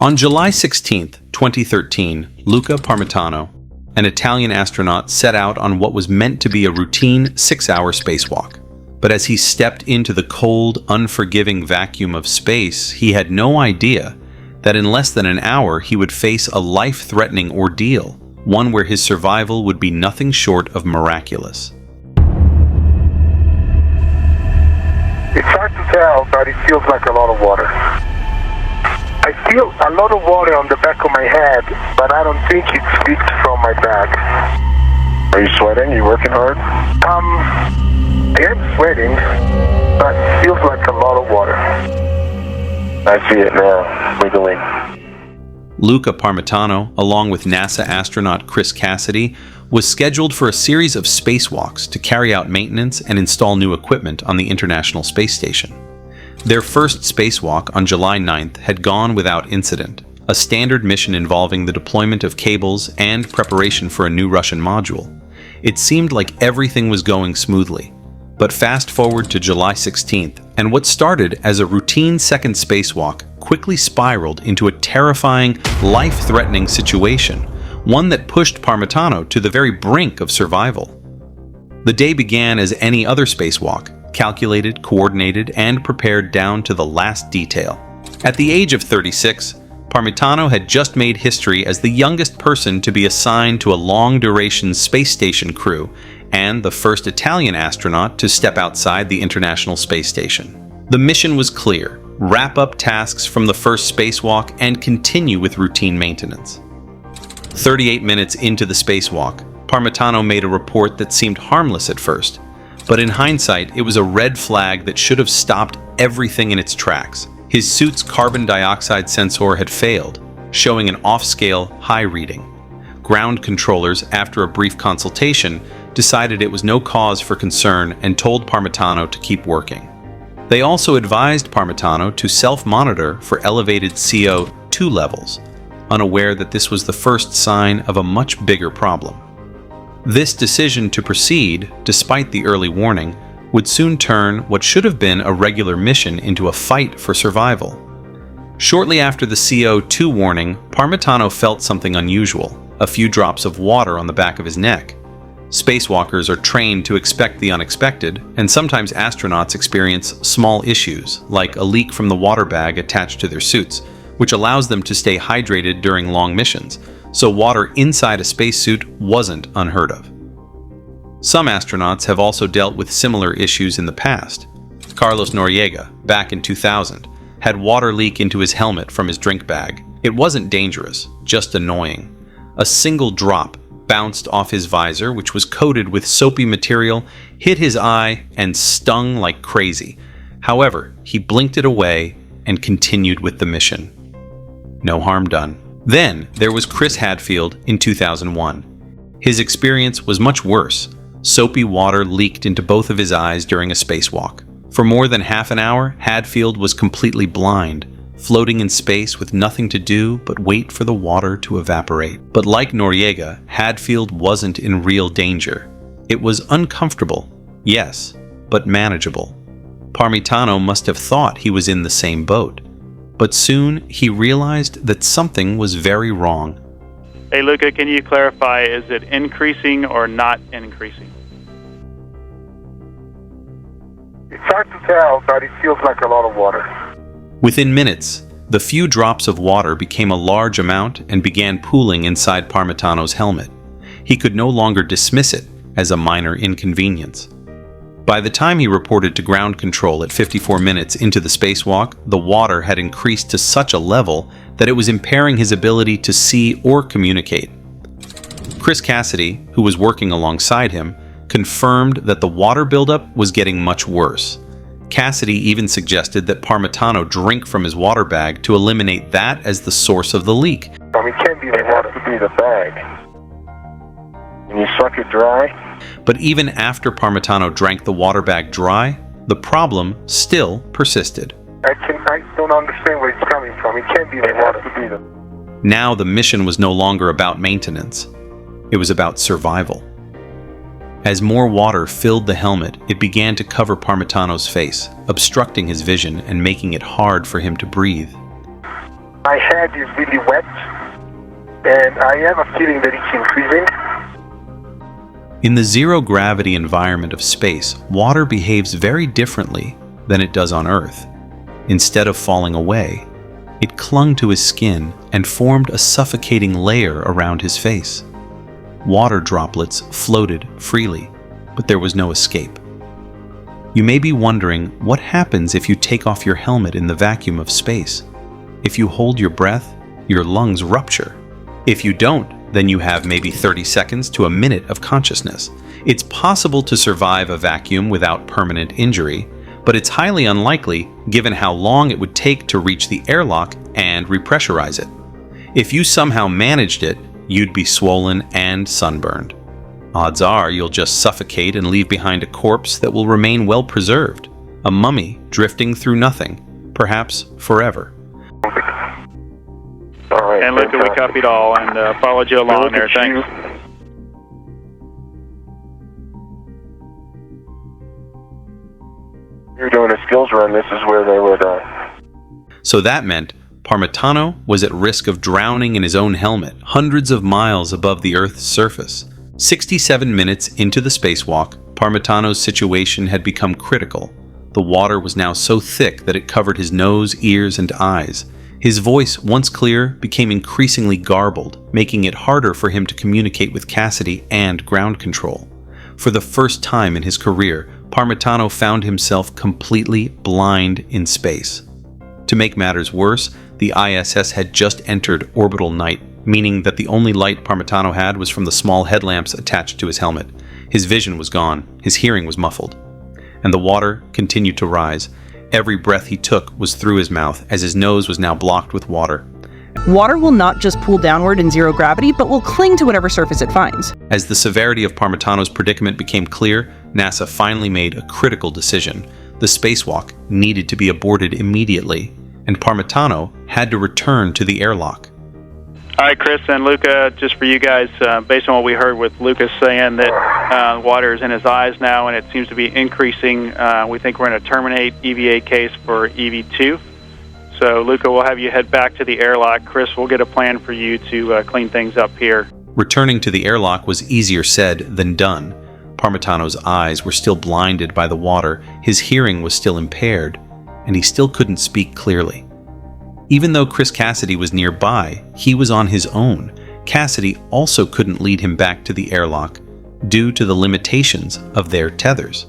On July 16, 2013, Luca Parmitano, an Italian astronaut, set out on what was meant to be a routine 6-hour spacewalk. But as he stepped into the cold, unforgiving vacuum of space, he had no idea that in less than an hour he would face a life-threatening ordeal, one where his survival would be nothing short of miraculous. It's hard to tell, but it feels like a lot of water. I feel a lot of water on the back of my head, but I don't think it's leaked from my back. Are you sweating? You working hard? I am sweating, but it feels like a lot of water. I see it now, wiggling. Luca Parmitano, along with NASA astronaut Chris Cassidy, was scheduled for a series of spacewalks to carry out maintenance and install new equipment on the International Space Station. Their first spacewalk on July 9th had gone without incident, a standard mission involving the deployment of cables and preparation for a new Russian module. It seemed like everything was going smoothly. But fast forward to July 16th, and what started as a routine second spacewalk quickly spiraled into a terrifying, life-threatening situation, one that pushed Parmitano to the very brink of survival. The day began as any other spacewalk, calculated, coordinated, and prepared down to the last detail. At the age of 36, Parmitano had just made history as the youngest person to be assigned to a long-duration space station crew and the first Italian astronaut to step outside the International Space Station. The mission was clear: wrap up tasks from the first spacewalk and continue with routine maintenance. 38 minutes into the spacewalk, Parmitano made a report that seemed harmless at first, but in hindsight, it was a red flag that should have stopped everything in its tracks. His suit's carbon dioxide sensor had failed, showing an off-scale high reading. Ground controllers, after a brief consultation, decided it was no cause for concern and told Parmitano to keep working. They also advised Parmitano to self-monitor for elevated CO2 levels, unaware that this was the first sign of a much bigger problem. This decision to proceed, despite the early warning, would soon turn what should have been a regular mission into a fight for survival. Shortly after the CO2 warning, Parmitano felt something unusual: a few drops of water on the back of his neck. Spacewalkers are trained to expect the unexpected, and sometimes astronauts experience small issues, like a leak from the water bag attached to their suits, which allows them to stay hydrated during long missions, so water inside a spacesuit wasn't unheard of. Some astronauts have also dealt with similar issues in the past. Carlos Noriega, back in 2000, had water leak into his helmet from his drink bag. It wasn't dangerous, just annoying. A single drop bounced off his visor, which was coated with soapy material, hit his eye, and stung like crazy. However, he blinked it away and continued with the mission. No harm done. Then there was Chris Hadfield in 2001. His experience was much worse. Soapy water leaked into both of his eyes during a spacewalk. For more than half an hour, Hadfield was completely blind, floating in space with nothing to do but wait for the water to evaporate. But like Noriega, Hadfield wasn't in real danger. It was uncomfortable, yes, but manageable. Parmitano must have thought he was in the same boat. But soon he realized that something was very wrong. Hey Luca, can you clarify, is it increasing or not increasing? It's hard to tell, but it feels like a lot of water. Within minutes, the few drops of water became a large amount and began pooling inside Parmitano's helmet. He could no longer dismiss it as a minor inconvenience. By the time he reported to ground control at 54 minutes into the spacewalk, the water had increased to such a level that it was impairing his ability to see or communicate. Chris Cassidy, who was working alongside him, confirmed that the water buildup was getting much worse. Cassidy even suggested that Parmitano drink from his water bag to eliminate that as the source of the leak. It can't be the water. It has to be the bag. When you suck it dry. But even after Parmitano drank the water bag dry, the problem still persisted. I don't understand where it's coming from. It can't be the water. Now the mission was no longer about maintenance. It was about survival. As more water filled the helmet, it began to cover Parmitano's face, obstructing his vision and making it hard for him to breathe. my head is really wet, and I have a feeling that it's increasing. In the zero-gravity environment of space, water behaves very differently than it does on Earth. Instead of falling away, it clung to his skin and formed a suffocating layer around his face. Water droplets floated freely, but there was no escape. You may be wondering what happens if you take off your helmet in the vacuum of space. If you hold your breath, your lungs rupture. If you don't, then you have maybe 30 seconds to a minute of consciousness. It's possible to survive a vacuum without permanent injury, but it's highly unlikely given how long it would take to reach the airlock and repressurize it. If you somehow managed it, you'd be swollen and sunburned. Odds are you'll just suffocate and leave behind a corpse that will remain well preserved, a mummy drifting through nothing, perhaps forever. All right. And Luca, we copied all and followed you along there. Thanks. You're doing a skills run. This is where they would. So that meant Parmitano was at risk of drowning in his own helmet, hundreds of miles above the Earth's surface. 67 minutes into the spacewalk, Parmitano's situation had become critical. The water was now so thick that it covered his nose, ears, and eyes. His voice, once clear, became increasingly garbled, making it harder for him to communicate with Cassidy and ground control. For the first time in his career, Parmitano found himself completely blind in space. To make matters worse, the ISS had just entered orbital night, meaning that the only light Parmitano had was from the small headlamps attached to his helmet. His vision was gone, his hearing was muffled. And the water continued to rise. Every breath he took was through his mouth, as his nose was now blocked with water. Water will not just pool downward in zero gravity, but will cling to whatever surface it finds. As the severity of Parmitano's predicament became clear, NASA finally made a critical decision. The spacewalk needed to be aborted immediately, and Parmitano had to return to the airlock. All right, Chris and Luca, just for you guys, based on what we heard with Lucas saying that water is in his eyes now and it seems to be increasing, we think we're going to terminate EVA case for EV2. So, Luca, we'll have you head back to the airlock. Chris, we'll get a plan for you to clean things up here. Returning to the airlock was easier said than done. Parmitano's eyes were still blinded by the water, his hearing was still impaired, and he still couldn't speak clearly. Even though Chris Cassidy was nearby, he was on his own. Cassidy also couldn't lead him back to the airlock due to the limitations of their tethers.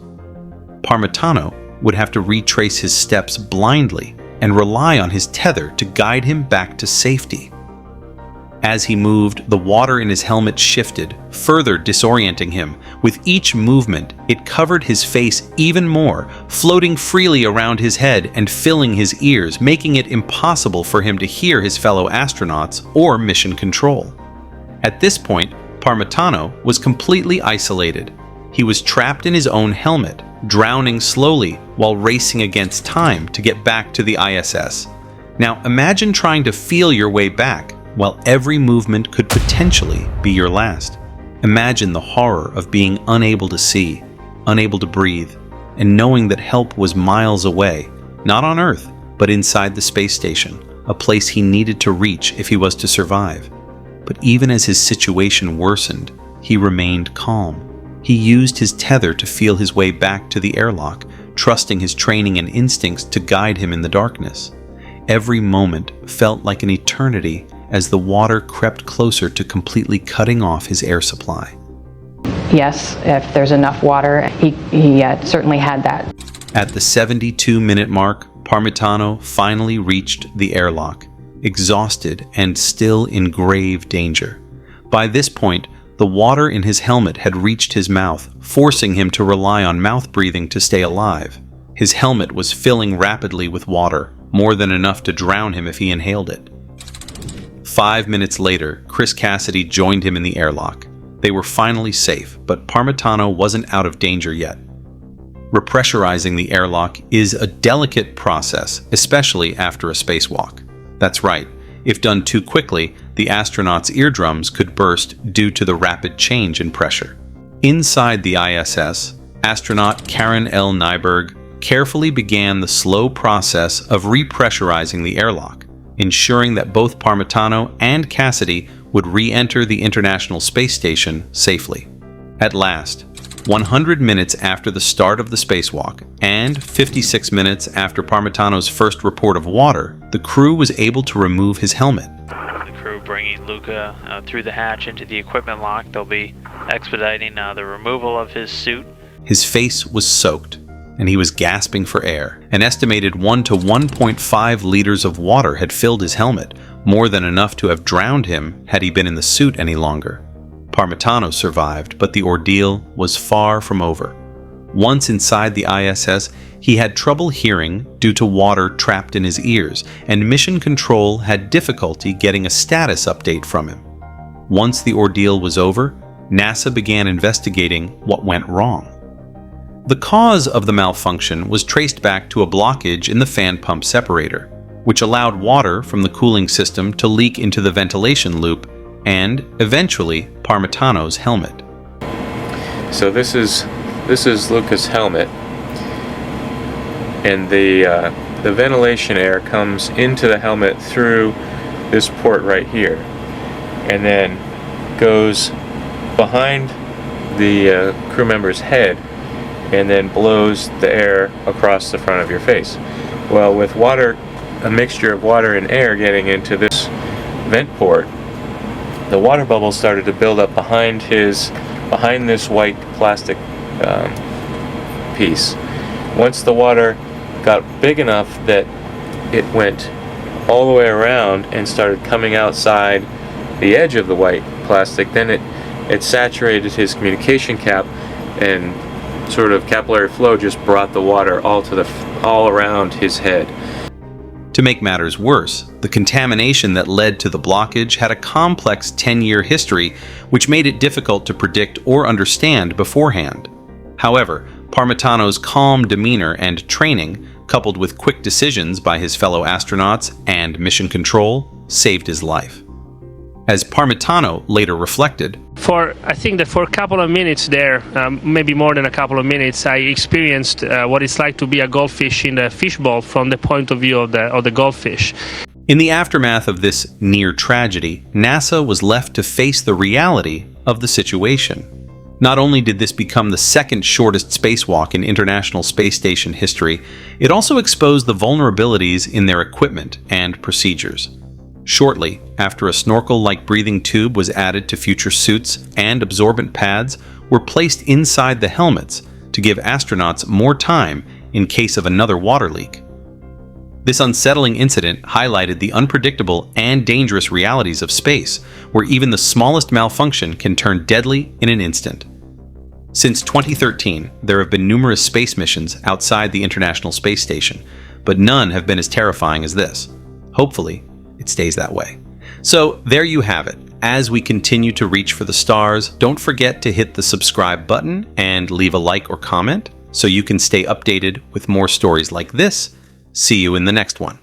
Parmitano would have to retrace his steps blindly and rely on his tether to guide him back to safety. As he moved, the water in his helmet shifted, further disorienting him. With each movement, it covered his face even more, floating freely around his head and filling his ears, making it impossible for him to hear his fellow astronauts or mission control. At this point, Parmitano was completely isolated. He was trapped in his own helmet, drowning slowly while racing against time to get back to the ISS. Now imagine trying to feel your way back, while every movement could potentially be your last. Imagine the horror of being unable to see, unable to breathe, and knowing that help was miles away, not on Earth, but inside the space station, a place he needed to reach if he was to survive. But even as his situation worsened, he remained calm. He used his tether to feel his way back to the airlock, trusting his training and instincts to guide him in the darkness. Every moment felt like an eternity as the water crept closer to completely cutting off his air supply. Yes, if there's enough water, he certainly had that. At the 72-minute mark, Parmitano finally reached the airlock, exhausted and still in grave danger. By this point, the water in his helmet had reached his mouth, forcing him to rely on mouth breathing to stay alive. His helmet was filling rapidly with water, more than enough to drown him if he inhaled it. 5 minutes later, Chris Cassidy joined him in the airlock. They were finally safe, but Parmitano wasn't out of danger yet. Repressurizing the airlock is a delicate process, especially after a spacewalk. That's right, if done too quickly, the astronauts' eardrums could burst due to the rapid change in pressure. Inside the ISS, astronaut Karen L. Nyberg carefully began the slow process of repressurizing the airlock. ensuring that both Parmitano and Cassidy would re-enter the International Space Station safely. At last, 100 minutes after the start of the spacewalk and 56 minutes after Parmitano's first report of water, the crew was able to remove his helmet. The crew bringing Luca through the hatch into the equipment lock. They'll be expediting the removal of his suit. His face was soaked, and he was gasping for air. An estimated 1 to 1.5 liters of water had filled his helmet, more than enough to have drowned him had he been in the suit any longer. Parmitano survived, but the ordeal was far from over. Once inside the ISS, he had trouble hearing due to water trapped in his ears, and Mission Control had difficulty getting a status update from him. Once the ordeal was over, NASA began investigating what went wrong. The cause of the malfunction was traced back to a blockage in the fan pump separator, which allowed water from the cooling system to leak into the ventilation loop and, eventually, Parmitano's helmet. So this is Luca's helmet, and the ventilation air comes into the helmet through this port right here, and then goes behind the crew member's head, and then blows the air across the front of your face. Well, with water, a mixture of water and air getting into this vent port, the water bubbles started to build up behind this white plastic piece. Once the water got big enough that it went all the way around and started coming outside the edge of the white plastic, then it saturated his communication cap, and sort of capillary flow just brought the water all around his head. To make matters worse, the contamination that led to the blockage had a complex 10-year history, which made it difficult to predict or understand beforehand. However, Parmitano's calm demeanor and training, coupled with quick decisions by his fellow astronauts and Mission Control, saved his life. As Parmitano later reflected, I think that for a couple of minutes there, maybe more than a couple of minutes, I experienced what it's like to be a goldfish in the fishbowl from the point of view of the goldfish. In the aftermath of this near tragedy, NASA was left to face the reality of the situation. Not only did this become the second shortest spacewalk in International Space Station history, it also exposed the vulnerabilities in their equipment and procedures. Shortly after, a snorkel-like breathing tube was added to future suits, and absorbent pads were placed inside the helmets to give astronauts more time in case of another water leak. This unsettling incident highlighted the unpredictable and dangerous realities of space, where even the smallest malfunction can turn deadly in an instant. Since 2013, there have been numerous space missions outside the International Space Station, but none have been as terrifying as this. Hopefully, it stays that way. So there you have it. As we continue to reach for the stars, don't forget to hit the subscribe button and leave a like or comment so you can stay updated with more stories like this. See you in the next one.